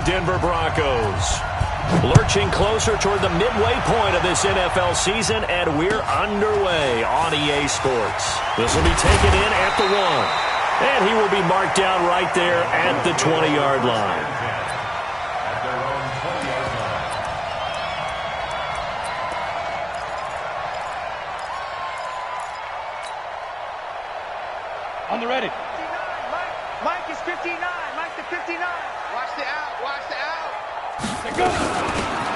Denver Broncos. Lurching closer toward the midway point of this NFL season, and we're underway on EA Sports. This will be taken in at the 1, and he will be marked down right there at the 20-yard line. On the ready. Mike is 59. Mike the 59. Watch the out. Watch the out.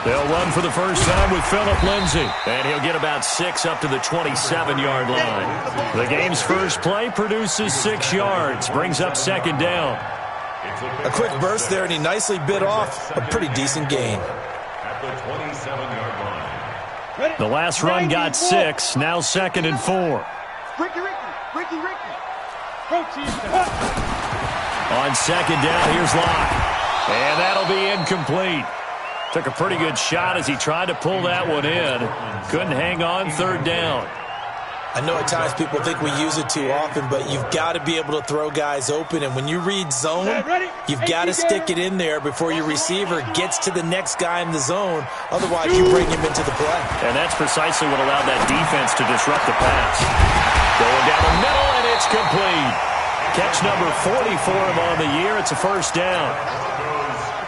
They'll run for the first time with Phillip Lindsay, and he'll get about 6 up to the 27-yard line. The game's first play produces 6 yards, brings up second down. A quick burst there, and he nicely bit off a pretty decent gain. At the 27-yard line. The last run got 6, now second and 4. Ricky. On second down, here's Locke. And that'll be incomplete. Took a pretty good shot as he tried to pull that one in. Couldn't hang on third down. I know at times people think we use it too often, but you've got to be able to throw guys open. And when you read zone, you've got to stick it in there before your receiver gets to the next guy in the zone. Otherwise, you bring him into the play. And that's precisely what allowed that defense to disrupt the pass. Going down the middle, and it's complete. Catch number 40 for him on the year. It's a first down.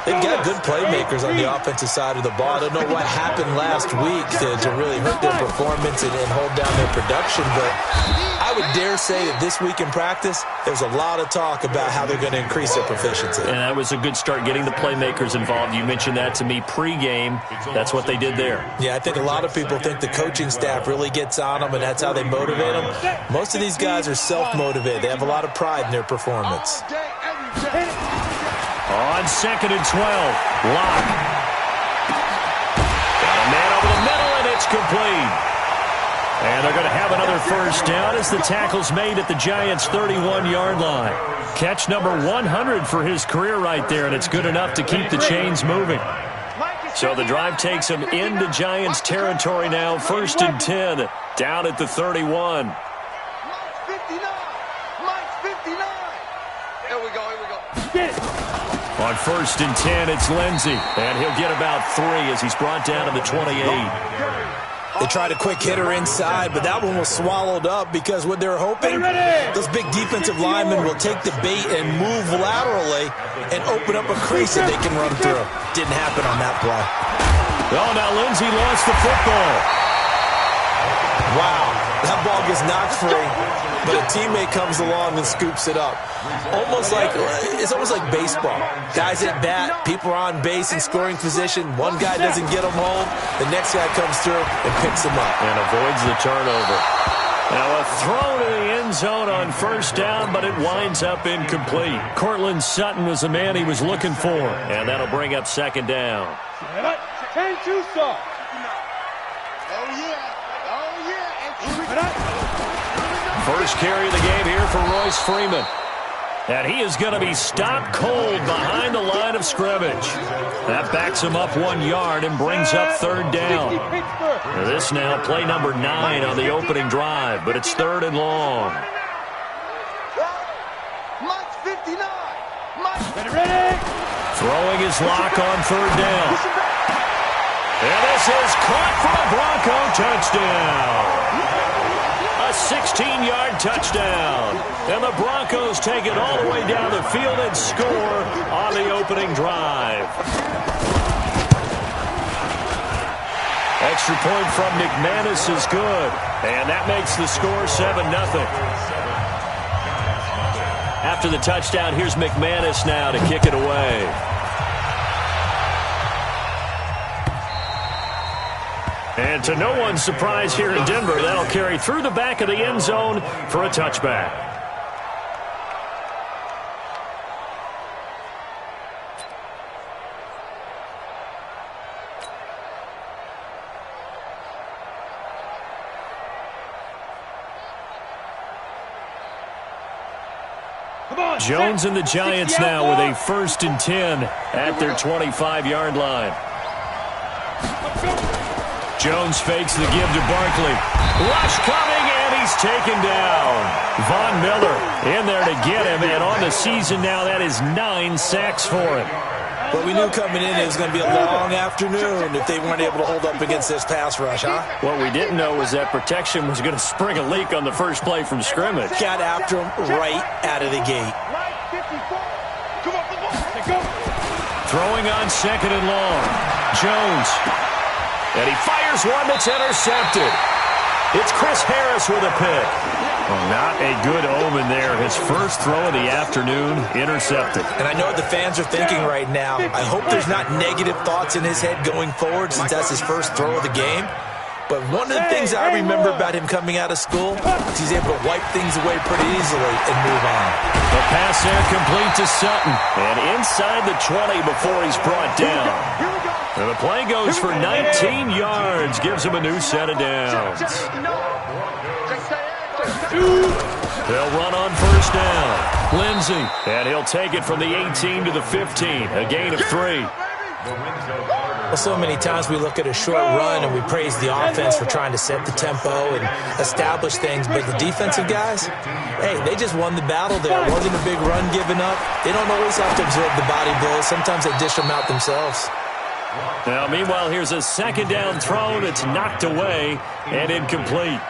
They've got good playmakers on the offensive side of the ball. I don't know what happened last week to really hurt their performance and hold down their production, but I would dare say that this week in practice, there's a lot of talk about how they're going to increase their proficiency. And that was a good start, getting the playmakers involved. You mentioned that to me pregame. That's what they did there. Yeah, I think a lot of people think the coaching staff really gets on them, and that's how they motivate them. Most of these guys are self-motivated. They have a lot of pride in their performance. On second and 12, Locke. Got a man over the middle, and it's complete. And they're going to have another first down as the tackle's made at the Giants' 31-yard line. Catch number 100 for his career right there, and it's good enough to keep the chains moving. So the drive takes him into Giants territory now, first and 10, down at the 31. Mike's 59. Here we go. Get it. On first and 10, it's Lindsay, and he'll get about 3 as he's brought down to the 28. They tried a quick hitter inside, but that one was swallowed up because what they're hoping, those big defensive linemen will take the bait and move laterally and open up a crease that they can run through. Didn't happen on that play. Oh, now Lindsay lost the football. Wow, that ball gets knocked free, but a teammate comes along and scoops it up. It's almost like baseball. Guys at bat, people are on base in scoring position. One guy doesn't get them home. The next guy comes through and picks them up. And avoids the turnover. Now a throw to the end zone on first down, but it winds up incomplete. Cortland Sutton was the man he was looking for, and that'll bring up second down. Change to stop. First carry of the game here for Royce Freeman. And he is going to be stopped cold behind the line of scrimmage. That backs him up 1 yard and brings up third down. This now play number 9 on the opening drive, but it's third and long. Mike's 59. Ready. Throwing his lock on third down. And this is caught for a Bronco touchdown. A 16-yard touchdown. And the Broncos take it all the way down the field and score on the opening drive. Extra point from McManus is good. And that makes the score 7-0. After the touchdown, here's McManus now to kick it away. And to no one's surprise here in Denver, that'll carry through the back of the end zone for a touchback. Jones and the Giants now with a first and 10 at their 25-yard line. Jones fakes the give to Barkley. Rush coming, and he's taken down. Von Miller in there to get him, and on the season now, that is 9 sacks for him. But we knew coming in it was going to be a long afternoon if they weren't able to hold up against this pass rush, huh? What we didn't know was that protection was going to spring a leak on the first play from scrimmage. Got after him right out of the gate. Throwing on second and long. Jones. And he fires one that's intercepted. It's Chris Harris with a pick. Well, not a good omen there. His first throw of the afternoon, intercepted. And I know what the fans are thinking right now. I hope there's not negative thoughts in his head going forward since that's his first throw of the game. But one of the things I remember about him coming out of school is he's able to wipe things away pretty easily and move on. The pass there complete to Sutton. And inside the 20 before he's brought down. And the play goes for 19 yards. Gives him a new set of downs. They'll run on first down. Lindsey. And he'll take it from the 18 to the 15. A gain of 3. Well, so many times we look at a short run and we praise the offense for trying to set the tempo and establish things, but the defensive guys, hey, they just won the battle there. It wasn't a big run given up. They don't always have to absorb the body blows. Sometimes they dish them out themselves. Now, meanwhile, here's a second down throw that's knocked away and incomplete.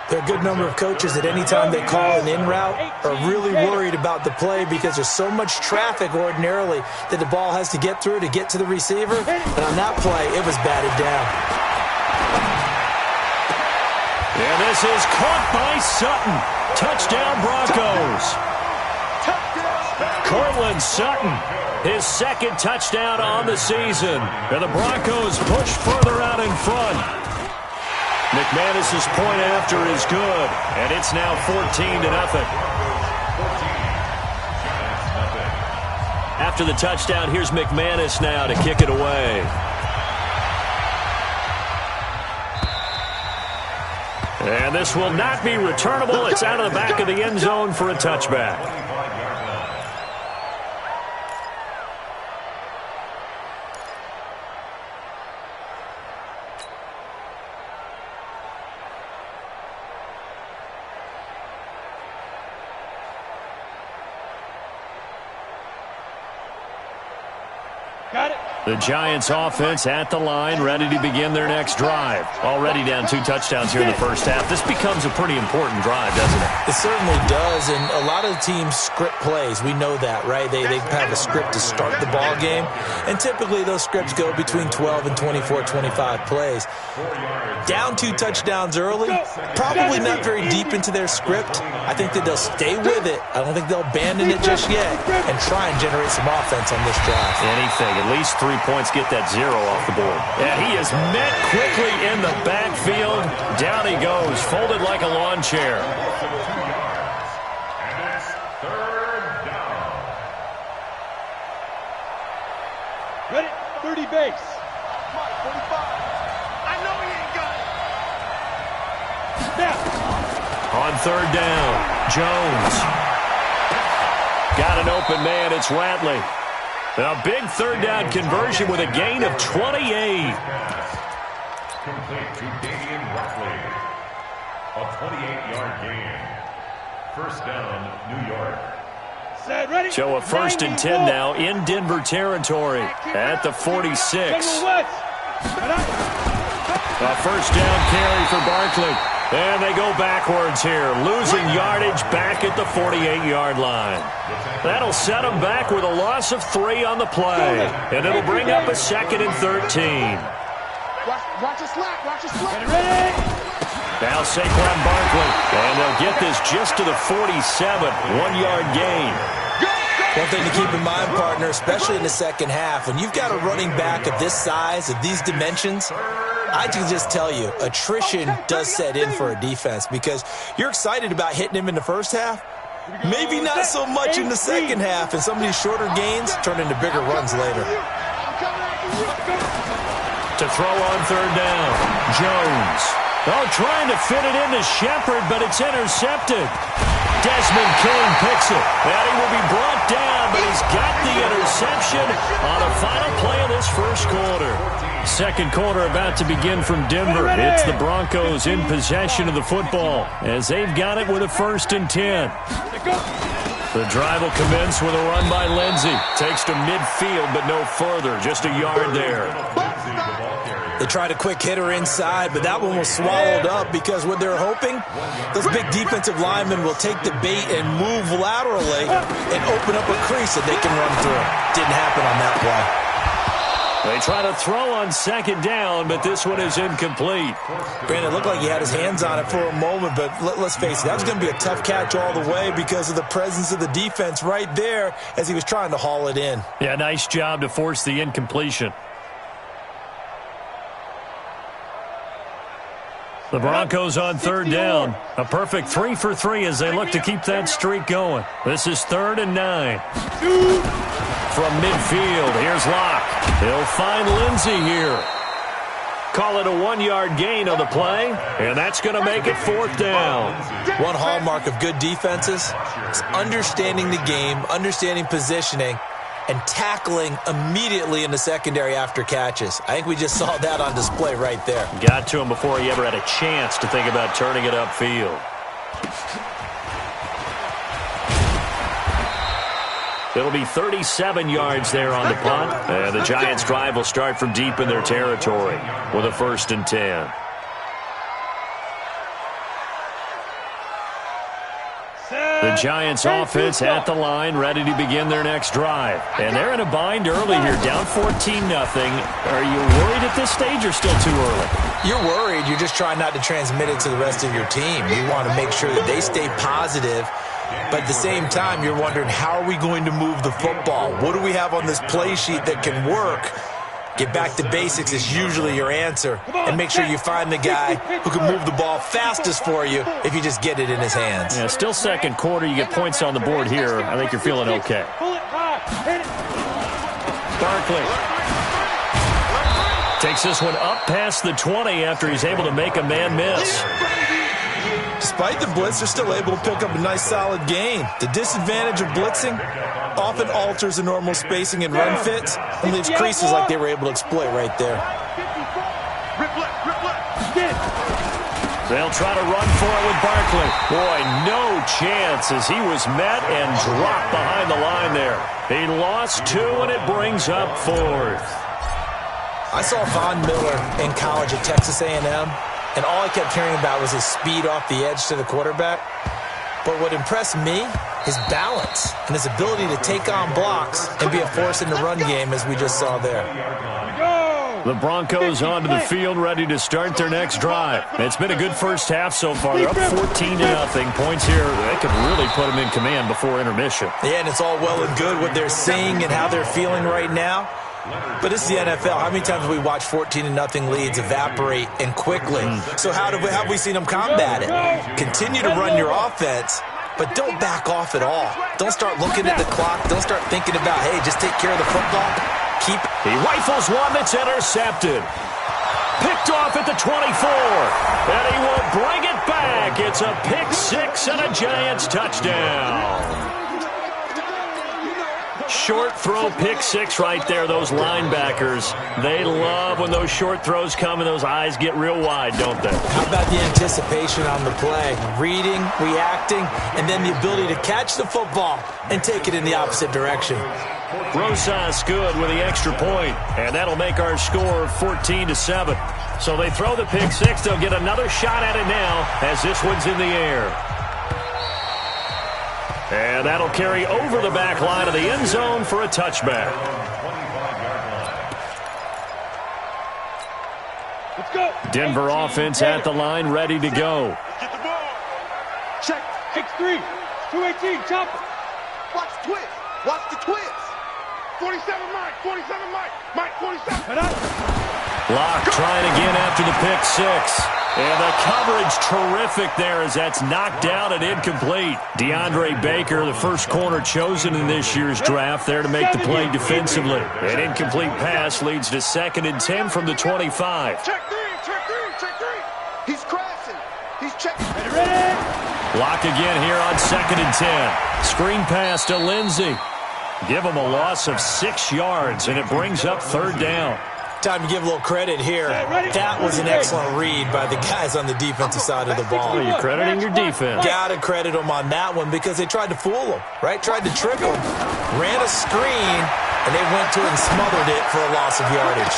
There are a good number of coaches that any time they call an in route are really worried about the play because there's so much traffic ordinarily that the ball has to get through to get to the receiver. And on that play, it was batted down. And this is caught by Sutton. Touchdown Broncos. Cortland Sutton, his second touchdown on the season. And the Broncos push further out in front. McManus's point after is good, and it's now 14-0. After the touchdown, here's McManus now to kick it away. And this will not be returnable. It's out of the back of the end zone for a touchback. The Giants offense at the line, ready to begin their next drive. Already down 2 touchdowns here in the first half. This becomes a pretty important drive, doesn't it? It certainly does, and a lot of the teams script plays. We know that, right? They have a script to start the ball game, and typically those scripts go between 12 and 24, 25 plays. Down 2 touchdowns early, probably not very deep into their script. I think that they'll stay with it. I don't think they'll abandon it just yet and try and generate some offense on this drive. Anything, at least 3 points, get that 0 off the board. And he is met quickly in the backfield. Down he goes, folded like a lawn chair. Ready? 30 base. I know he ain't got it. Snap. On third down, Jones. Got an open man, it's Ratley. A big third down conversion with a gain of 28. Complete to Damian Ratley. A 28-yard gain. First down, New York. Set, ready? So a first and 10 now in Denver territory at the 46. A first down carry for Barkley. And they go backwards here, losing yardage back at the 48-yard line. That'll set them back with a loss of 3 on the play. And it'll bring up a second and 13. Watch your slack. Watch your slack. Ready? Now Saquon Barkley. And they'll get this just to the 47. 1-yard gain. One thing to keep in mind, partner, especially in the second half, when you've got a running back of this size, of these dimensions, I can just tell you, attrition does set in for a defense because you're excited about hitting him in the first half. Maybe not so much in the second half, and some of these shorter gains turn into bigger runs later. To throw on third down, Jones. Oh, trying to fit it into Shepard, but it's intercepted. Desmond King picks it, and he will be brought down, but he's got the interception on the final play of this first quarter. Second quarter about to begin from Denver. It's the Broncos in possession of the football as they've got it with a first and 10. The drive will commence with a run by Lindsey. Takes to midfield, but no further. Just a yard there. They tried a quick hitter inside, but that one was swallowed up because what they're hoping, those big defensive linemen will take the bait and move laterally and open up a crease that they can run through. Didn't happen on that play. They try to throw on second down, but this one is incomplete. Brandon, it looked like he had his hands on it for a moment, but let's face it, that was going to be a tough catch all the way because of the presence of the defense right there as he was trying to haul it in. Yeah, nice job to force the incompletion. The Broncos on third down. A perfect 3 for 3 as they look to keep that streak going. This is 3rd and 9. From midfield, here's Locke. He'll find Lindsey here. Call it a 1-yard gain on the play, and that's going to make it 4th down. One hallmark of good defenses is understanding the game, understanding positioning, and tackling immediately in the secondary after catches. I think we just saw that on display right there. Got to him before he ever had a chance to think about turning it upfield. It'll be 37 yards there on the punt. And the Giants' drive will start from deep in their territory with a 1st and 10. The Giants offense at the line, ready to begin their next drive. And they're in a bind early here, down 14-0. Are you worried at this stage or still too early? You're worried. You're just trying not to transmit it to the rest of your team. You want to make sure that they stay positive. But at the same time, you're wondering, how are we going to move the football? What do we have on this play sheet that can work? Get back to basics is usually your answer. And make sure you find the guy who can move the ball fastest for you if you just get it in his hands. Yeah, still second quarter. You get points on the board here. I think you're feeling okay. Barkley takes this one up past the 20 after he's able to make a man miss. Despite the blitz, they're still able to pick up a nice solid gain. The disadvantage of blitzing often alters the normal spacing and run fits and leaves creases like they were able to exploit right there. They'll try to run for it with Barkley. Boy, no chance as he was met and dropped behind the line there. He lost 2, and it brings up 4th. I saw Von Miller in college at Texas A&M. And all I kept hearing about was his speed off the edge to the quarterback. But what impressed me, his balance and his ability to take on blocks and be a force in the run game, as we just saw there. The Broncos onto the field, ready to start their next drive. It's been a good first half so far. They're up 14-0. Points here, they could really put them in command before intermission. Yeah, and it's all well and good what they're seeing and how they're feeling right now. But this is the NFL. How many times have we watched 14-0 leads evaporate and quickly? So how have we seen them combat it? Continue to run your offense, but don't back off at all. Don't start looking at the clock. Don't start thinking about, hey, just take care of the football. He rifles one that's intercepted. Picked off at the 24. And he will bring it back. It's a pick 6 and a Giants touchdown. Short throw, pick 6 right there. Those linebackers, they love when those short throws come and those eyes get real wide, don't they? How about the anticipation on the play? Reading, reacting, and then the ability to catch the football and take it in the opposite direction. Rosas good with the extra point, and that'll make our score 14-7. So they throw the pick 6. They'll get another shot at it now as this one's in the air. And that'll carry over the back line of the end zone for a touchback. Let's go. Denver offense at the line, ready to go. Get the ball. Check. X3. 218. Chop it. Watch the twist. Watch the twist. 47 Mike. 47 Mike. Mike 47. Locke trying again after the pick 6. And the coverage terrific there as that's knocked down and incomplete. DeAndre Baker, the first corner chosen in this year's draft, there to make the play defensively. An incomplete pass leads to 2nd and 10 from the 25. Check 3. Check 3. Check 3. He's crashing. He's checking. Ready? Locke again here on 2nd and 10. Screen pass to Lindsey. Give him a loss of 6 yards, and it brings up 3rd down. Time to give a little credit here. That was an excellent read by the guys on the defensive side of the ball. Well, you're crediting your defense. Got to credit them on that one because they tried to fool them, right? Tried to trick them. Ran a screen, and they went to it and smothered it for a loss of yardage.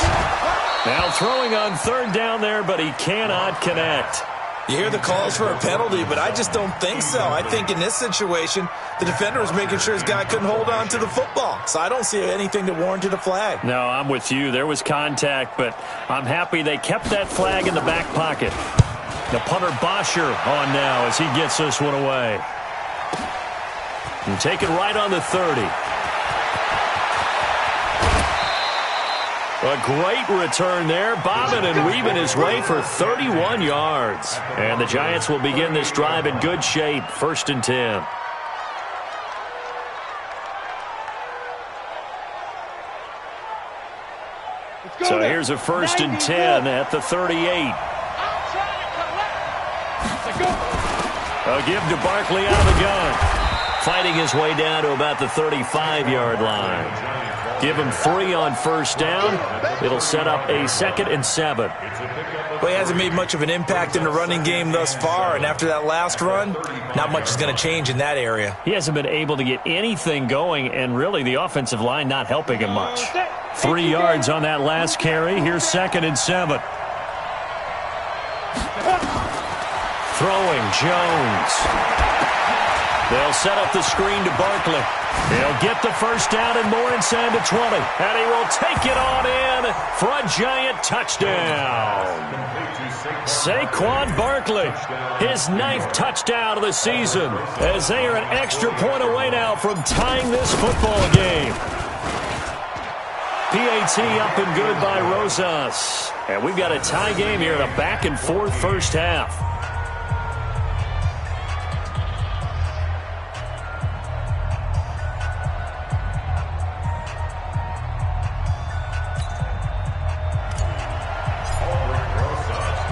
Now throwing on third down there, but he cannot connect. You hear the calls for a penalty, but I just don't think so. I think in this situation, the defender was making sure his guy couldn't hold on to the football. So I don't see anything that warranted a flag. No, I'm with you. There was contact, but I'm happy they kept that flag in the back pocket. The punter Bosher on now as he gets this one away. And take it right on the 30. A great return there, bobbing and weaving his way for 31 yards. And the Giants will begin this drive in good shape, 1st and 10. So here's a 1st and 10 at the 38. A give to Barkley out of the gun. Fighting his way down to about the 35-yard line. Give him 3 on 1st down. It'll set up a 2nd and 7. Well, he hasn't made much of an impact in the running game thus far, and after that last run, not much is going to change in that area. He hasn't been able to get anything going, and really the offensive line not helping him much. 3 yards on that last carry. Here's 2nd and 7. Throwing, Jones. They'll set up the screen to Barkley. He'll get the 1st down and more inside the 20. And he will take it on in for a Giant touchdown. Saquon Barkley, his 9th touchdown of the season, as they are an extra point away now from tying this football game. PAT up and good by Rosas. And we've got a tie game here in a back-and-forth first half.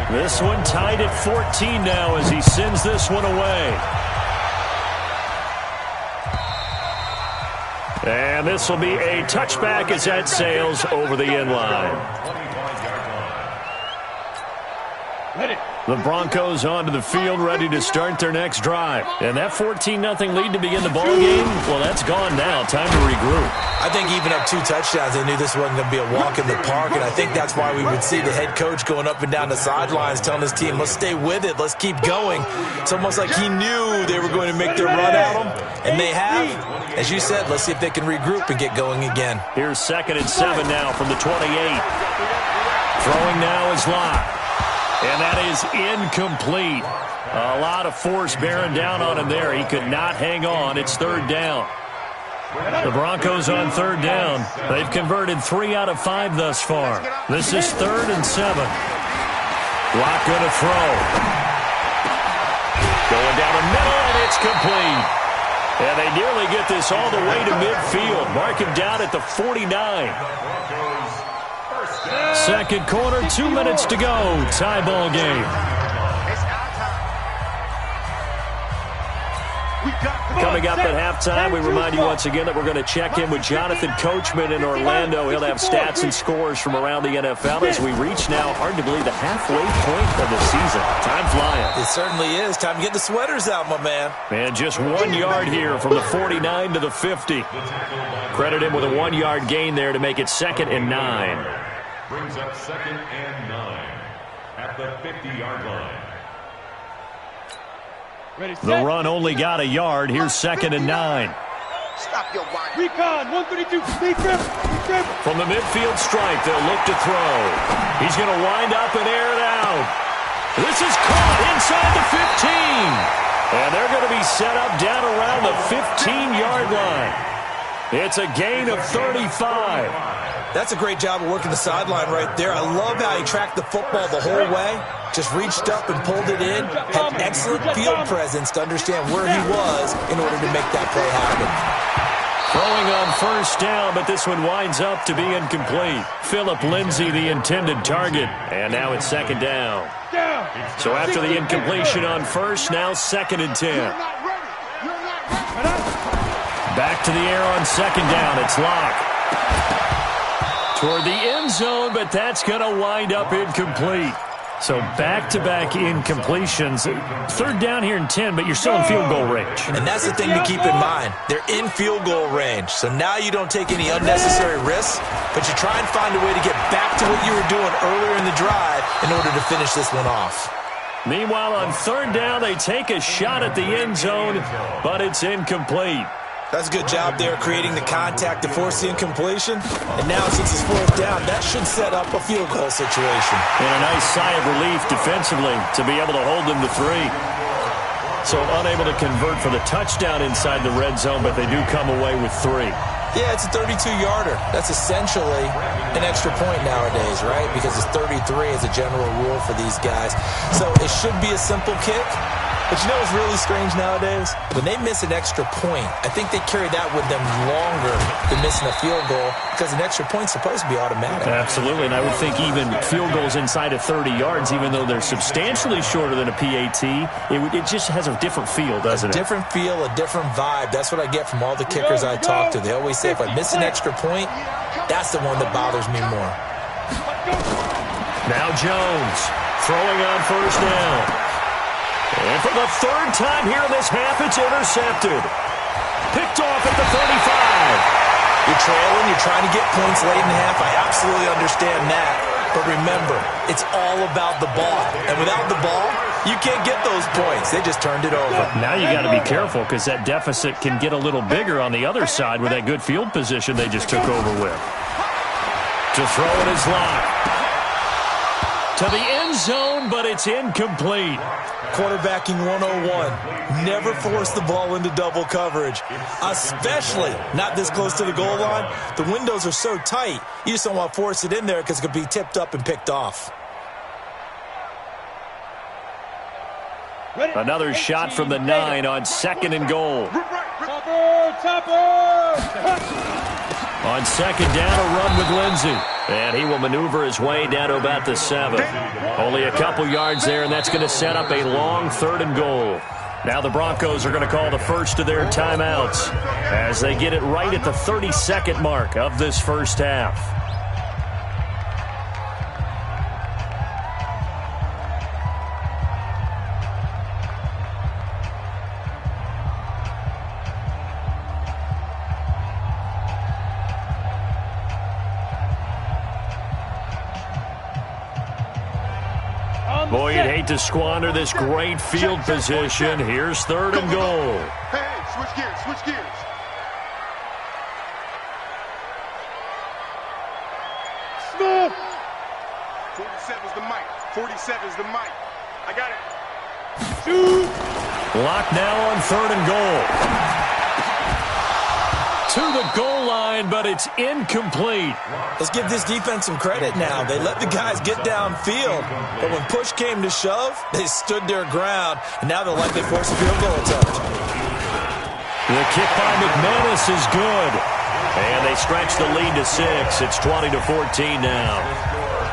This one tied at 14 now as he sends this one away. And this will be a touchback as that sails over the end line. The Broncos onto the field, ready to start their next drive. And that 14-0 lead to begin the ball game, well, that's gone now. Time to regroup. I think even up 2 touchdowns, they knew this wasn't going to be a walk in the park, and I think that's why we would see the head coach going up and down the sidelines telling his team, let's stay with it, let's keep going. It's almost like he knew they were going to make their run at him, and they have. As you said, let's see if they can regroup and get going again. Here's 2nd and 7 now from the 28. Throwing now is Locke. And that is incomplete. A lot of force bearing down on him there. He could not hang on. It's 3rd down. The Broncos on 3rd down. They've converted 3 out of 5 thus far. This is 3rd and 7. Locke going to throw. Going down the middle, and it's complete. And they nearly get this all the way to midfield. Mark him down at the 49. 2nd quarter, 2 minutes to go. Tie ball game. Coming up at halftime, we remind you once again that we're going to check in with Jonathan Coachman in Orlando. He'll have stats and scores from around the NFL as we reach now, hard to believe, the halfway point of the season. Time flying. It certainly is. Time to get the sweaters out, my man. And just 1 yard here from the 49 to the 50. Credit him with a 1-yard gain there to make it 2nd and 9. Brings up 2nd and 9 at the 50-yard line. The run only got a yard. Here's 2nd and 9. Stop your whining. Recon, 132, From the midfield stripe, they'll look to throw. He's going to wind up and air it out. This is caught inside the 15. And they're going to be set up down around the 15-yard line. It's a gain of 35. That's a great job of working the sideline right there. I love how he tracked the football the whole way. Just reached up and pulled it in. Had excellent field presence to understand where he was in order to make that play happen. Throwing on 1st down, but this one winds up to be incomplete. Phillip Lindsay, the intended target. And now it's 2nd down. So after the incompletion on 1st, now 2nd and 10. Back to the air on 2nd down. It's Locke. toward the end zone, but that's going to wind up incomplete. So back-to-back incompletions. Third down here and 10, but you're still in field goal range. And that's the thing to keep in mind. They're in field goal range. So now you don't take any unnecessary risks, but you try and find a way to get back to what you were doing earlier in the drive in order to finish this one off. Meanwhile, on third down, they take a shot at the end zone, but it's incomplete. That's a good job there, creating the contact to force the incompletion. And now, since it's fourth down, that should set up a field goal situation. And a nice sigh of relief defensively to be able to hold them to 3. So unable to convert for the touchdown inside the red zone, but they do come away with 3. Yeah, it's a 32-yarder. That's essentially an extra point nowadays, right? Because it's 33 as a general rule for these guys. So it should be a simple kick. But you know what's really strange nowadays? When they miss an extra point, I think they carry that with them longer than missing a field goal because an extra point's supposed to be automatic. Absolutely, and I would think even field goals inside of 30 yards, even though they're substantially shorter than a PAT, it just has a different feel, doesn't it? A different feel, a different vibe. That's what I get from all the kickers I talk to. They always say if I miss an extra point, that's the one that bothers me more. Now Jones throwing on first down. And for the third time here in this half, it's intercepted. Picked off at the 35. You're trailing, you're trying to get points late in the half. I absolutely understand that. But remember, it's all about the ball. And without the ball, you can't get those points. They just turned it over. Now you got to be careful because that deficit can get a little bigger on the other side with that good field position they just took over with. To throw it is locked. To the end zone, but it's incomplete. Quarterbacking 101. Never force the ball into double coverage, especially not this close to the goal line. The windows are so tight, you just don't want to force it in there because it could be tipped up and picked off. Another shot from the 9 on second and goal. On second down, a run with Lindsey. And he will maneuver his way down to about the 7. Only a couple yards there, and that's going to set up a long third and goal. Now the Broncos are going to call the first of their timeouts as they get it right at the 30-second mark of this first half. Boy, you'd hate to squander this great field position. Here's third and goal. Hey, switch gears, switch gears. Smooth. 47's the mic. 47's the mic. I got it. Shoot. Locked now on third and goal. To the goal line, but it's incomplete. Let's give this defense some credit now. They let the guys get downfield, but when push came to shove, they stood their ground, and now they'll likely force a field goal attempt. The kick by McManus is good, and they stretch the lead to 6. It's 20-14 now.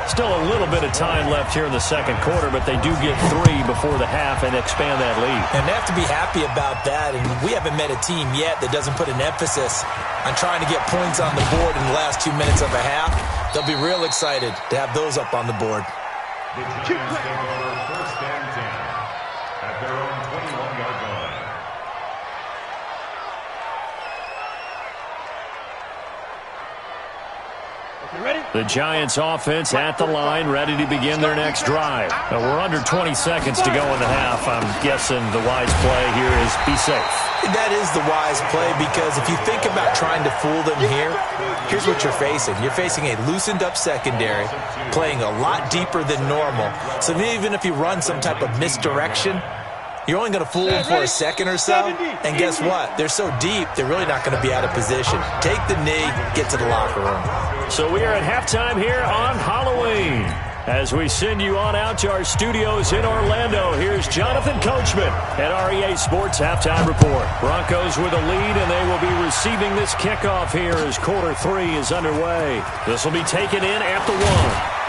Still a little bit of time left here in the second quarter, but they do get 3 before the half and expand that lead. And they have to be happy about that, and we haven't met a team yet that doesn't put an emphasis on trying to get points on the board in the last 2 minutes of a half. They'll be real excited to have those up on the board. The Giants take over first and 10 at their own 21-yard line. The Giants offense at the line, ready to begin their next drive. Now, we're under 20 seconds to go in the half. I'm guessing the wise play here is be safe. That is the wise play because if you think about trying to fool them here, here's what you're facing. You're facing a loosened up secondary, playing a lot deeper than normal. So even if you run some type of misdirection, you're only going to fool them for a second or so. And guess what? They're so deep, they're really not going to be out of position. Take the knee, get to the locker room. So we are at halftime here on Halloween. As we send you on out to our studios in Orlando, here's Jonathan Coachman at REA Sports Halftime Report. Broncos with a lead, and they will be receiving this kickoff here as quarter 3 is underway. This will be taken in at the 1.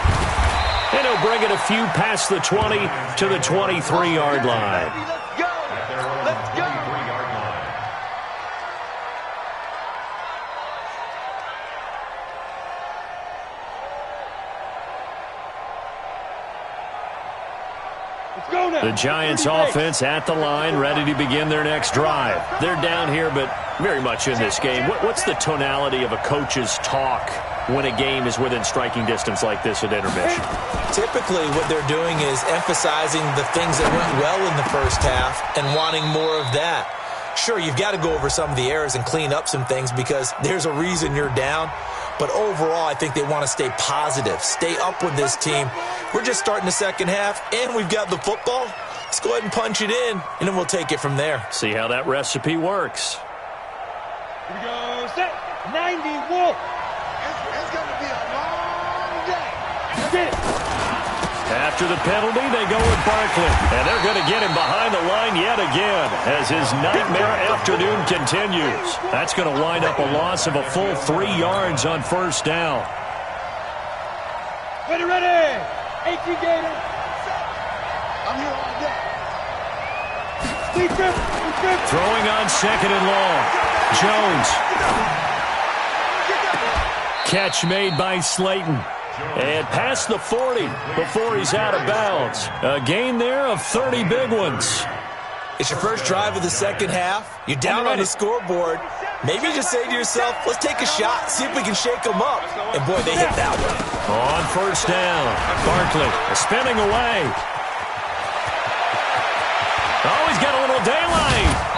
And he'll bring it a few past the 20 to the 23-yard line. Let's go. Let's go. Let's go now. The Giants offense at the line, ready to begin their next drive. They're down here, but very much in this game. What's the tonality of a coach's talk when a game is within striking distance like this at intermission? Typically, what they're doing is emphasizing the things that went well in the first half and wanting more of that. Sure, you've got to go over some of the errors and clean up some things because there's a reason you're down. But overall, I think they want to stay positive, stay up with this team. We're just starting the second half, and we've got the football. Let's go ahead and punch it in, and then we'll take it from there. See how that recipe works. Here we go. Set. 90 Wolf. It's going to be a long day. Get it. After the penalty, they go with Barkley. And they're going to get him behind the line yet again as his nightmare afternoon continues. That's going to wind up a loss of a full 3 yards on first down. Ready, ready. 18 Gator. I'm here all day. Speed trip. Throwing on second and long. Jones. Catch made by Slayton. And past the 40 before he's out of bounds. A gain there of 30 big ones. It's your first drive of the second half. You're down on the scoreboard. Maybe you just say to yourself, let's take a shot, see if we can shake them up. And, boy, they hit that one. On first down, Barkley spinning away. Oh, he's got a little daylight.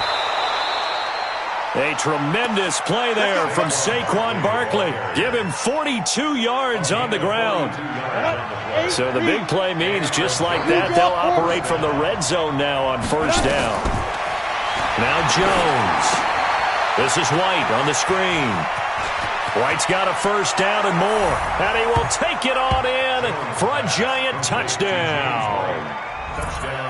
A tremendous play there from Saquon Barkley. Give him 42 yards on the ground. So the big play means just like that, they'll operate from the red zone now on first down. Now Jones. This is White on the screen. White's got a first down and more. And he will take it on in for a Giant touchdown.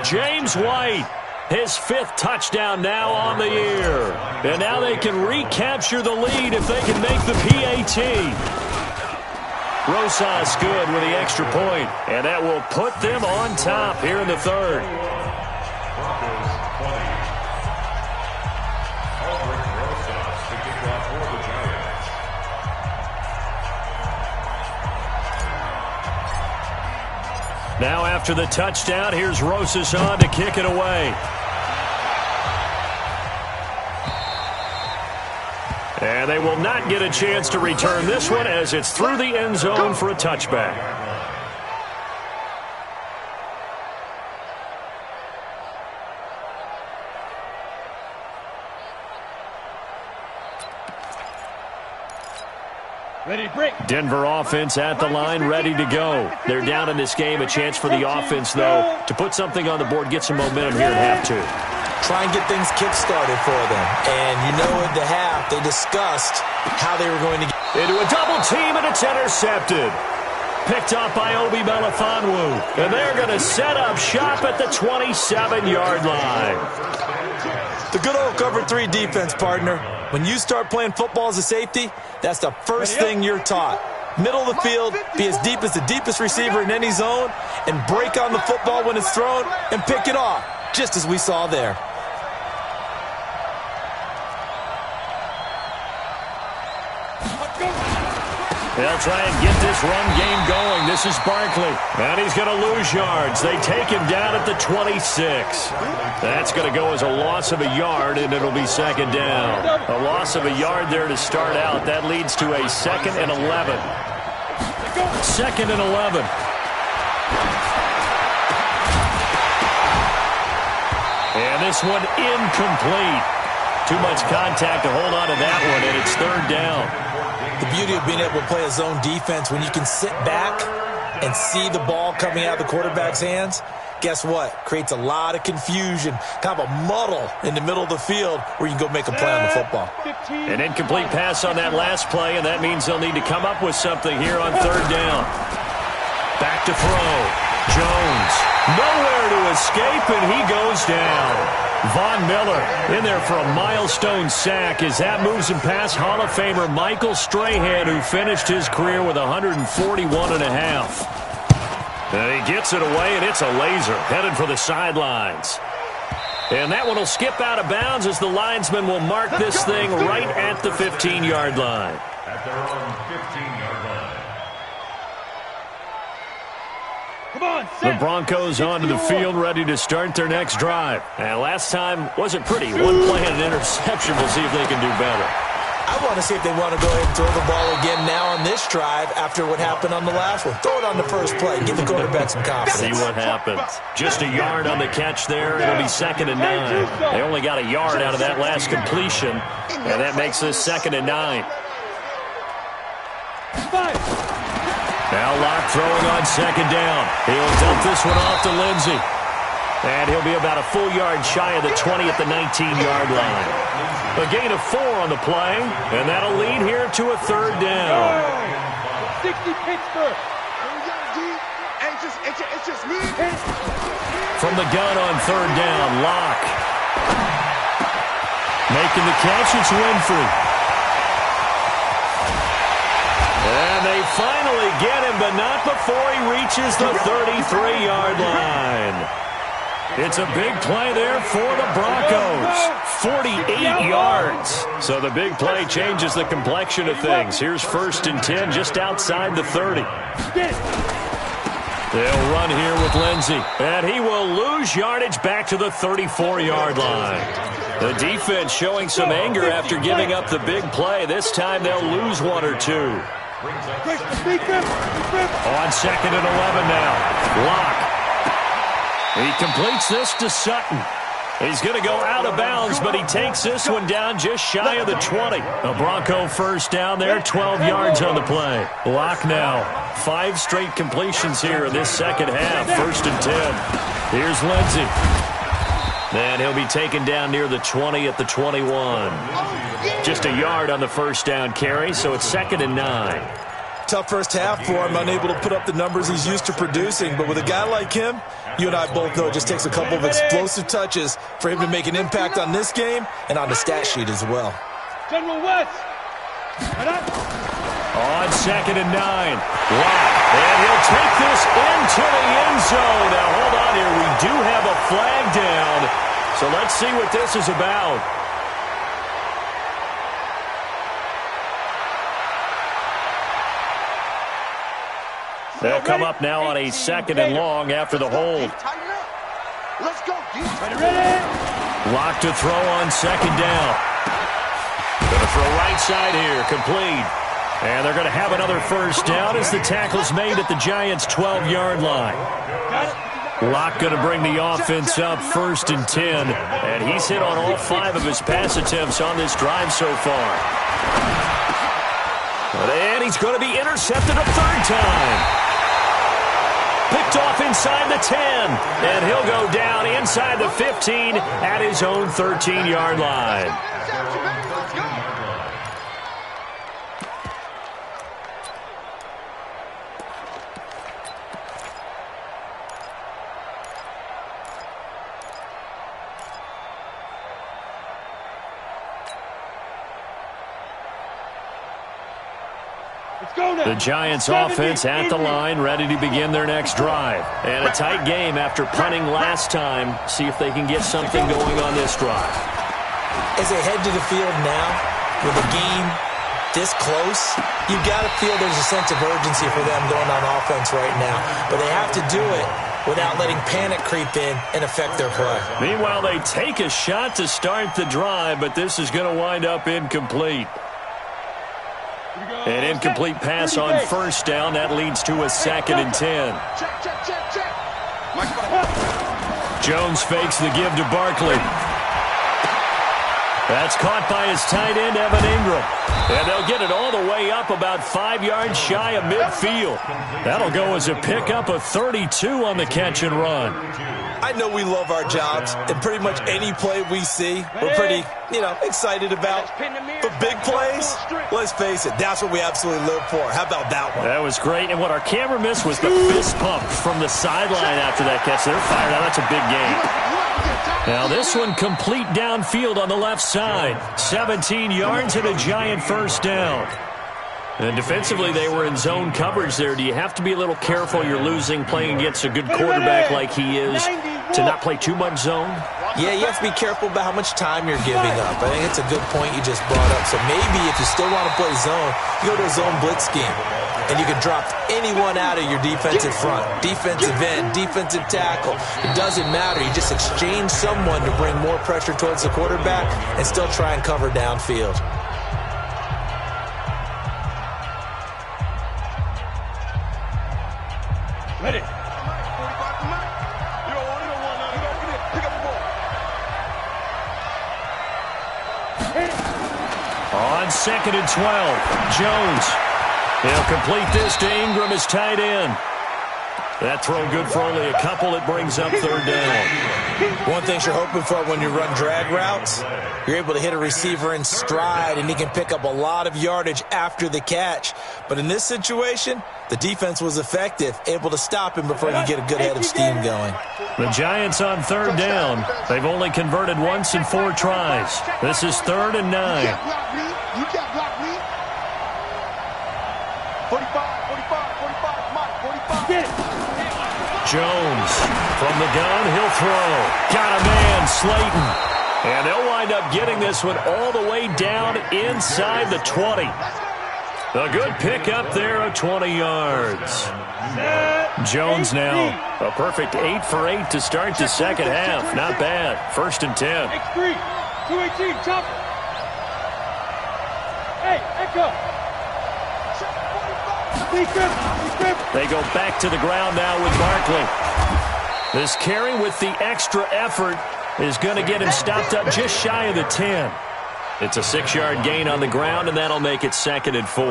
James White. His 5th touchdown now on the year. And now they can recapture the lead if they can make the PAT. Rosas good with the extra point, and that will put them on top here in the third. Now after the touchdown, here's Rosas on to kick it away. And they will not get a chance to return this one as it's through the end zone for a touchback. Ready, break. Denver offense at the line, ready to go. They're down in this game. A chance for the offense, though, to put something on the board, get some momentum here at half two. Try and get things kick-started for them. And you know at the half, they discussed how they were going to get into a double team, and it's intercepted. Picked up by Obi Melifonwu. And they're going to set up shop at the 27-yard line. The good old cover 3 defense, partner. When you start playing football as a safety, that's the first thing you're taught. Middle of the field, be as deep as the deepest receiver in any zone, and break on the football when it's thrown and pick it off, just as we saw there. They'll try and get this run game going. This is Barkley. And he's going to lose yards. They take him down at the 26. That's going to go as a loss of a yard, and it'll be second down. A loss of a yard there to start out. That leads to a 2nd and 11. 2nd and 11. And this one incomplete. Too much contact to hold on to that one, and it's third down. The beauty of being able to play a zone defense, when you can sit back and see the ball coming out of the quarterback's hands, guess what? Creates a lot of confusion, kind of a muddle in the middle of the field where you can go make a play on the football. An incomplete pass on that last play, and that means they'll need to come up with something here on third down. Back to throw. Jones. Nowhere to escape, and he goes down. Von Miller in there for a milestone sack as that moves him past Hall of Famer Michael Strahan, who finished his career with 141.5. And he gets it away, and it's a laser headed for the sidelines. And that one will skip out of bounds as the linesman will mark this thing right at the 15-yard line. At their own 15-yard line. Come on, The set. Broncos onto the field, ready to start their next drive. And last time wasn't pretty. One play and an interception. We'll see if they can do better. I want to see if they want to go ahead and throw the ball again now on this drive after what happened on the last one. Throw it on the first play. Give the quarterback some confidence. See what happens. Just a yard on the catch there. It'll be 2nd and 9. They only got a yard out of that last completion, and that makes this 2nd and 9. 5. Now Locke throwing on 2nd down. He'll dump this one off to Lindsey. And he'll be about a full yard shy of the 20 at the 19-yard line. A gain of 4 on the play, and that'll lead here to a 3rd down. 60 Pittsburgh. It's just me. From the gun on 3rd down, Locke. Making the catch, it's Winfrey. And they finally get him, but not before he reaches the 33-yard line. It's a big play there for the Broncos. 48 yards. So the big play changes the complexion of things. Here's 1st and 10 just outside the 30. They'll run here with Lindsey. And he will lose yardage back to the 34-yard line. The defense showing some anger after giving up the big play. This time they'll lose 1 or 2. On 2nd and 11 now. Locke. He completes this to Sutton. He's going to go out of bounds, but he takes this one down just shy of the 20. A Bronco 1st down there, 12 yards on the play. Locke now. 5 straight completions here in this 2nd half. 1st and 10. Here's Lindsey. And he'll be taken down near the 20 at the 21. Just a yard on the 1st down carry, so it's 2nd and 9. Tough first half for him, unable to put up the numbers he's used to producing. But with a guy like him, you and I both know it just takes a couple of explosive touches for him to make an impact on this game and on the stat sheet as well. General West. On 2nd and 9. Locke. And he'll take this into the end zone. Now, hold on here. We do have a flag down. So let's see what this is about. They'll come up now on a 2nd and long after the hold. Let's go. Locke to throw on 2nd down. Going to throw right side here. Complete. And they're going to have another 1st down as the tackle's made at the Giants' 12-yard line. Locke going to bring the offense up 1st and 10. And he's hit on all 5 of his pass attempts on this drive so far. And he's going to be intercepted a 3rd time. Picked off inside the 10. And he'll go down inside the 15 at his own 13-yard line. The Giants offense at the line, ready to begin their next drive. And a tight game after punting last time. See if they can get something going on this drive. As they head to the field now, with the game this close, you've got to feel there's a sense of urgency for them going on offense right now. But they have to do it without letting panic creep in and affect their play. Meanwhile, they take a shot to start the drive, but this is going to wind up incomplete. An incomplete pass on 1st down. That leads to a 2nd and 10. Jones fakes the give to Barkley. That's caught by his tight end, Evan Ingram. And they'll get it all the way up about 5 yards shy of midfield. That'll go as a pickup of 32 on the catch and run. I know we love our jobs, and pretty much any play we see, we're pretty, excited about. But big plays, let's face it, that's what we absolutely live for. How about that one? That was great, and what our camera missed was the fist pump from the sideline after that catch. They're fired out. That's a big game. Now this one complete downfield on the left side. 17 yards and a Giant 1st down. And defensively, they were in zone coverage there. Do you have to be a little careful? You're losing playing against a good quarterback like he is to not play too much zone? Yeah, you have to be careful about how much time you're giving up. I think it's a good point you just brought up. So maybe if you still want to play zone, you go to a zone blitz scheme. and you can drop anyone out of your defensive front. Defensive end, defensive tackle. It doesn't matter. You just exchange someone to bring more pressure towards the quarterback and still try and cover downfield. Ready. On 2nd and 12, Jones. He'll complete this to Ingram as tight end. That throw good for only a couple. It brings up 3rd down. One thing you're hoping for when you run drag routes, you're able to hit a receiver in stride, and he can pick up a lot of yardage after the catch. But in this situation, the defense was effective, able to stop him before he could get a good head of steam going. The Giants on 3rd down. They've only converted once in 4 tries. This is 3rd and 9. You can't block me. 45, 45, 45, Mike, 45. Get it. Jones from the gun. He'll throw. Got a man, Slayton. And they'll wind up getting this one all the way down inside the 20. A good pick up there of 20 yards. Jones now a perfect 8 for 8 to start the second half. Not bad. 1st and 10. X3, 218, chopper. Hey, Echo. They go back to the ground now with Barkley. This carry with the extra effort is going to get him stopped up just shy of the 10. It's a 6-yard gain on the ground, and that'll make it 2nd and 4.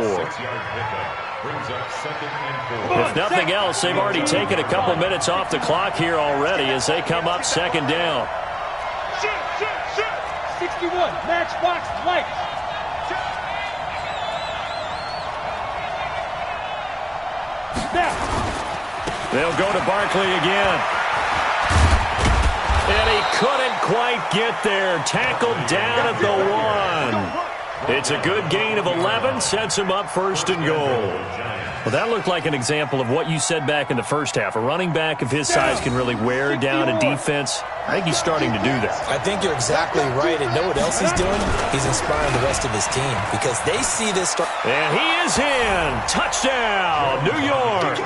If nothing else, they've already taken a couple minutes off the clock here already as they come up 2nd down. 61, matchbox lights. They'll go to Barkley again. And he couldn't quite get there. Tackled down at the 1. It's a good gain of 11. Sets him up 1st and goal. Well, that looked like an example of what you said back in the first half. A running back of his size can really wear down a defense. I think he's starting to do that. I think you're exactly right. And know what else he's doing? He's inspiring the rest of his team because they see this. And he is in. Touchdown, New York.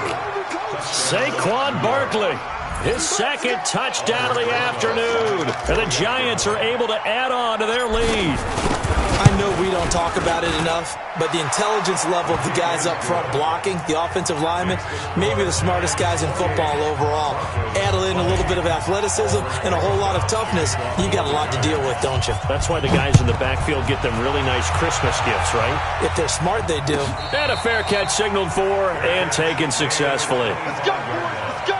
Saquon Barkley. His 2nd touchdown of the afternoon. And the Giants are able to add on to their lead. I know we don't talk about it enough, but the intelligence level of the guys up front blocking, the offensive linemen, maybe the smartest guys in football overall. Add in a little bit of athleticism and a whole lot of toughness. You got a lot to deal with, don't you? That's why the guys in the backfield get them really nice Christmas gifts, right? If they're smart, they do. And a fair catch signaled for and taken successfully. Let's go, boys. Let's go.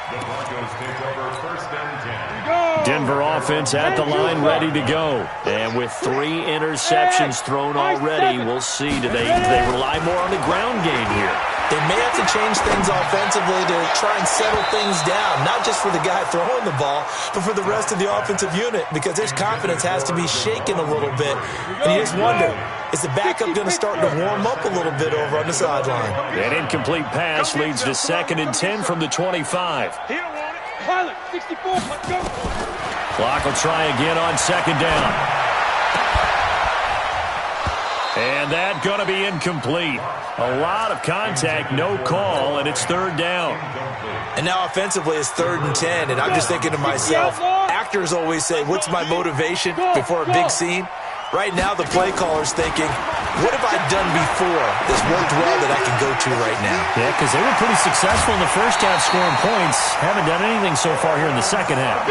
The Broncos take over 1st and 10. Denver offense at the line, ready to go. And with 3 interceptions thrown already, we'll see. Do they rely more on the ground game here? They may have to change things offensively to try and settle things down, not just for the guy throwing the ball, but for the rest of the offensive unit, because his confidence has to be shaken a little bit. And you just wonder, is the backup going to start to warm up a little bit over on the sideline? An incomplete pass leads to 2nd and 10 from the 25. He don't want it. Pilot, 64, let's go. Clock will try again on 2nd down. And that going to be incomplete. A lot of contact, no call, and it's 3rd down. And now offensively it's 3rd and 10, and I'm just thinking to myself, actors always say, what's my motivation before a big scene? Right now the play caller's thinking, what have I done before that's worked well that I can go to right now? Yeah, because they were pretty successful in the first half scoring points. Haven't done anything so far here in the second half.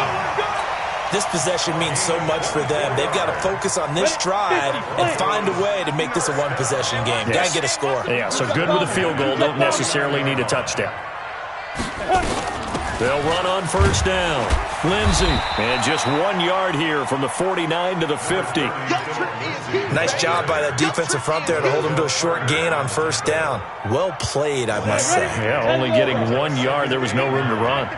This possession means so much for them. They've got to focus on this drive and find a way to make this a one-possession game. Got to get a score. Yeah, so good with a field goal. Don't necessarily need a touchdown. They'll run on 1st down. Lindsey, and just 1 yard here from the 49 to the 50. Nice job by that defensive front there to hold him to a short gain on 1st down. Well played, I must say. Yeah, only getting 1 yard. There was no room to run.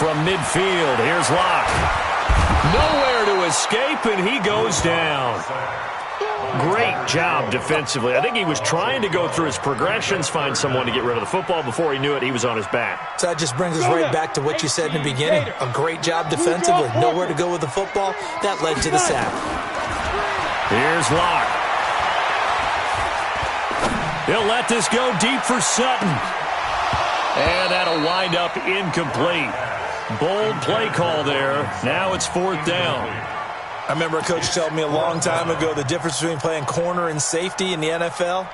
From midfield, here's Locke. Nowhere to escape, and he goes down. Great job defensively. I think he was trying to go through his progressions, find someone to get rid of the football. Before he knew it, he was on his back. So that just brings us right back to what you said in the beginning. A great job defensively. Nowhere to go with the football. That led to the sack. Here's Locke. He'll let this go deep for Sutton. And that'll wind up incomplete. Bold play call there. Now it's 4th down. I remember a coach told me a long time ago the difference between playing corner and safety in the NFL.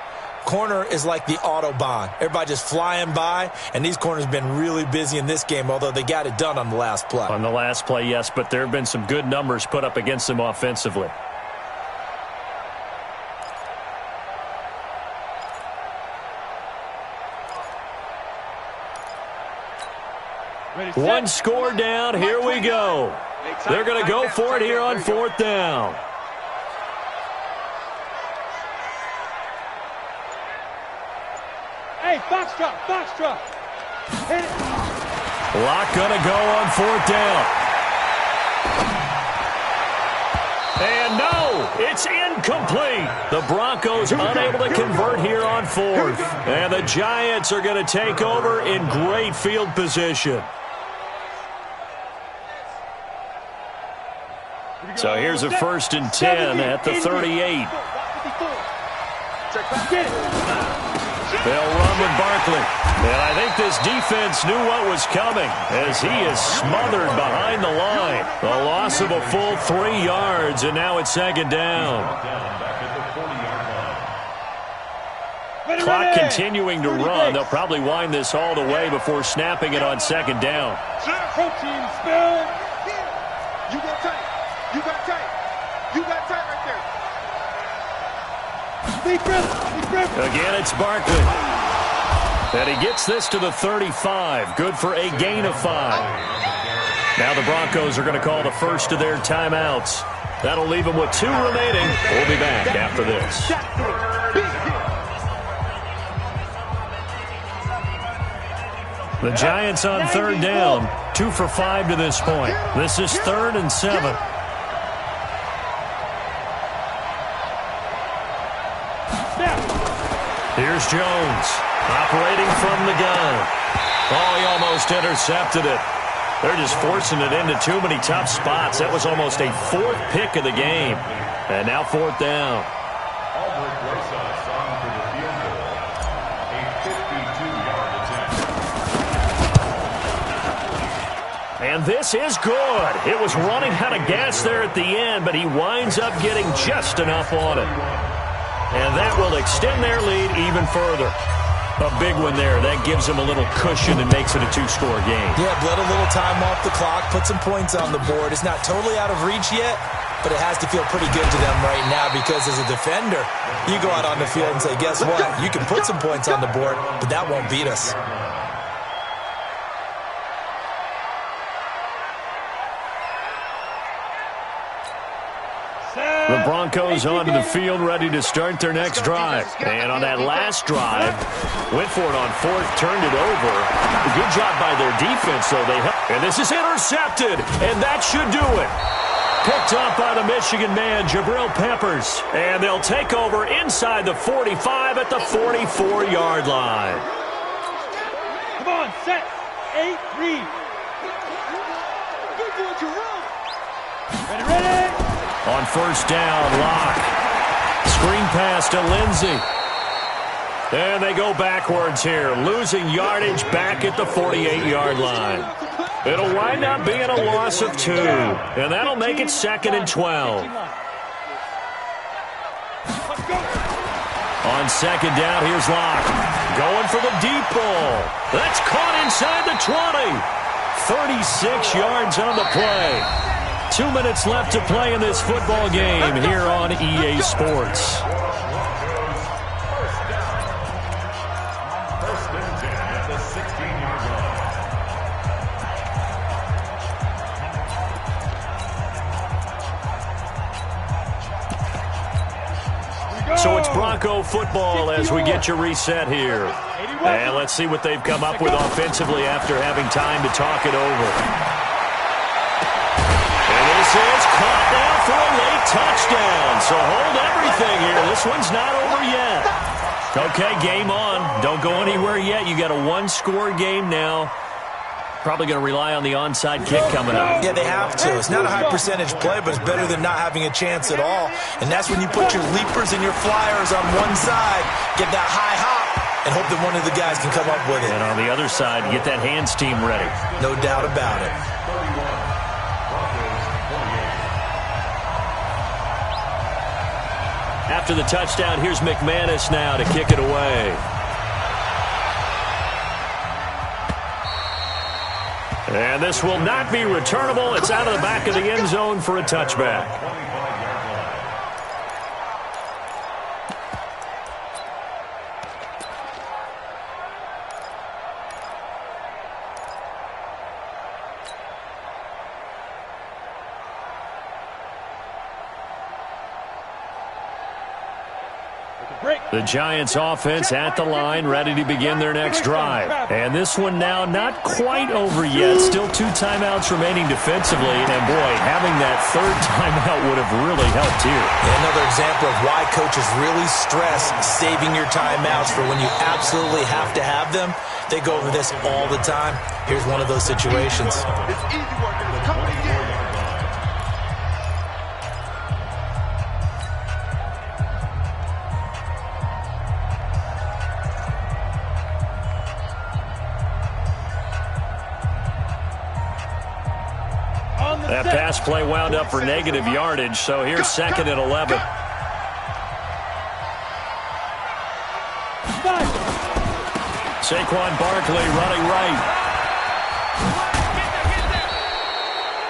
Corner is like the Autobahn. Everybody just flying by, and these corners have been really busy in this game, although they got it done on the last play. On the last play, yes, but there have been some good numbers put up against them offensively. One score down. Here we go. They're going to go for it here on 4th down. Hey, box drop. Hit it. Locke going to go on 4th down. And no, it's incomplete. The Broncos unable to convert here on 4th. And the Giants are going to take over in great field position. So here's a 1st and 10 at the 38. They'll run with Barkley. And I think this defense knew what was coming as he is smothered behind the line. The loss of a full 3 yards, and now it's 2nd down. Clock continuing to run. They'll probably wind this all the way before snapping it on 2nd down. Protein spill. You got tight. You got tight. You got tight right there. Deep grip. Again, it's Barkley. And he gets this to the 35. Good for a gain of 5. Now the Broncos are going to call the first of their timeouts. That'll leave them with 2 remaining. We'll be back after this. The Giants on 3rd down. 2 for 5 to this point. This is 3rd and 7. Here's Jones, operating from the gun. Oh, he almost intercepted it. They're just forcing it into too many tough spots. That was almost a 4th pick of the game. And now 4th down. And this is good. It was running out of gas there at the end, but he winds up getting just enough on it. And that will extend their lead even further. A big one there. That gives them a little cushion and makes it a 2-score game. Yeah, bled a little time off the clock, put some points on the board. It's not totally out of reach yet, but it has to feel pretty good to them right now because as a defender, you go out on the field and say, guess what? You can put some points on the board, but that won't beat us. The Broncos onto the field, ready to start their next drive. And on that last drive, went for it on 4th, turned it over. A good job by their defense, though. And this is intercepted, and that should do it. Picked up by the Michigan man, Jabril Peppers. And they'll take over inside the 45 at the 44-yard line. Come on, set. 8, read. Ready. On 1st down, Locke. Screen pass to Lindsey. And they go backwards here, losing yardage back at the 48-yard line. It'll wind up being a loss of 2, and that'll make it 2nd and 12. On 2nd down, here's Locke. Going for the deep ball. That's caught inside the 20. 36 yards on the play. 2 minutes left to play in this football game here on EA Sports. First and 10 at the 16-yard line. So it's Bronco football as we get you reset here. And let's see what they've come up with offensively after having time to talk it over. This is caught now for a late touchdown. So hold everything here. This one's not over yet. Okay, game on. Don't go anywhere yet. You got a 1-score game now. probably going to rely on the onside kick coming up. Yeah, they have to. It's not a high percentage play, but it's better than not having a chance at all. And that's when you put your leapers and your flyers on one side, get that high hop, and hope that one of the guys can come up with it. And on the other side, get that hands team ready. No doubt about it. After the touchdown, here's McManus now to kick it away. And this will not be returnable. It's out of the back of the end zone for a touchback. The Giants offense at the line, ready to begin their next drive. And this one now not quite over yet. Still 2 timeouts remaining defensively. And, boy, having that third timeout would have really helped here. Another example of why coaches really stress saving your timeouts for when you absolutely have to have them. They go over this all the time. Here's one of those situations. It's easy work. It's coming again. That pass play wound up for negative yardage, so here's 2nd and 11. Saquon Barkley running right.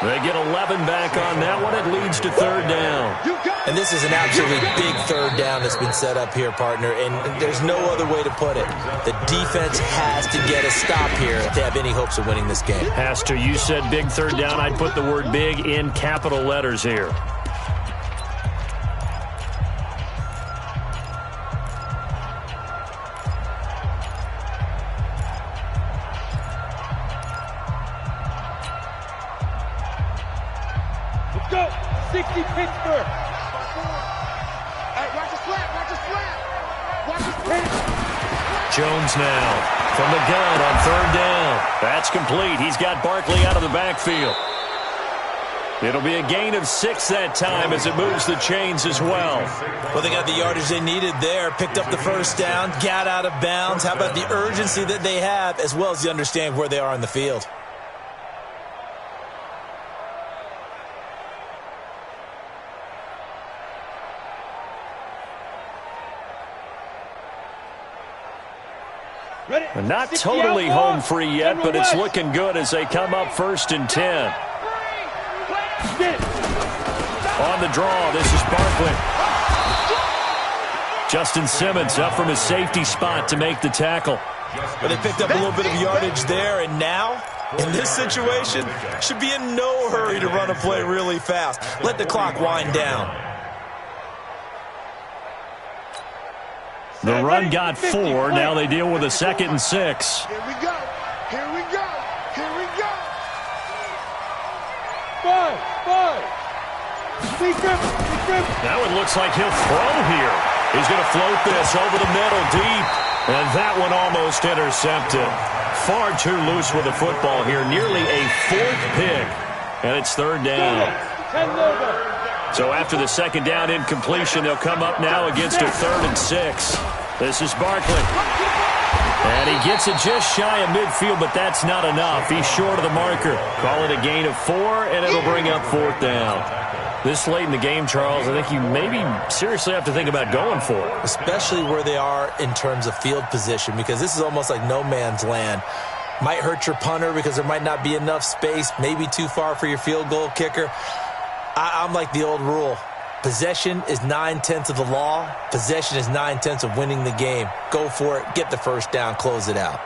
They get 11 back on that one. It leads to 3rd down. And this is an absolutely big 3rd down that's been set up here, partner, and there's no other way to put it. The defense has to get a stop here if they have any hopes of winning this game. Has to. You said big 3rd down. I'd put the word big in capital letters here. Let's go. 60 Pittsburgh. Hey, watch the slap. Watch the slap. Watch the slap. Jones now from the gun on 3rd down. That's complete. He's got Barkley out of the backfield. It'll be a gain of 6 that time as it moves the chains as well. Well, they got the yardage they needed there, picked up the 1st down, got out of bounds. How about the urgency that they have as well as the understand where they are in the field? Not totally home free yet, but it's looking good as they come up 1st and 10. On the draw, this is Barkley. Justin Simmons up from his safety spot to make the tackle. But they picked up a little bit of yardage there, and now, in this situation, should be in no hurry to run a play really fast. Let the clock wind down. The run got 4. Now they deal with a 2nd and 6. Here we go. Here we go. Here we go. 5. Now it looks like he'll throw here. He's going to float this over the middle deep. And that one almost intercepted. Far too loose with the football here. Nearly a 4th pick. And it's 3rd down. So after the 2nd down incompletion, they'll come up now against a 3rd and 6. This is Barkley. And he gets it just shy of midfield, but that's not enough. He's short of the marker. Call it a gain of 4, and it'll bring up 4th down. This late in the game, Charles, I think you maybe seriously have to think about going for it. Especially where they are in terms of field position, because this is almost like no man's land. Might hurt your punter because there might not be enough space, maybe too far for your field goal kicker. I'm like the old rule. Possession is 9/10 of the law. Possession is 9/10 of winning the game. Go for it. Get the 1st down. Close it out.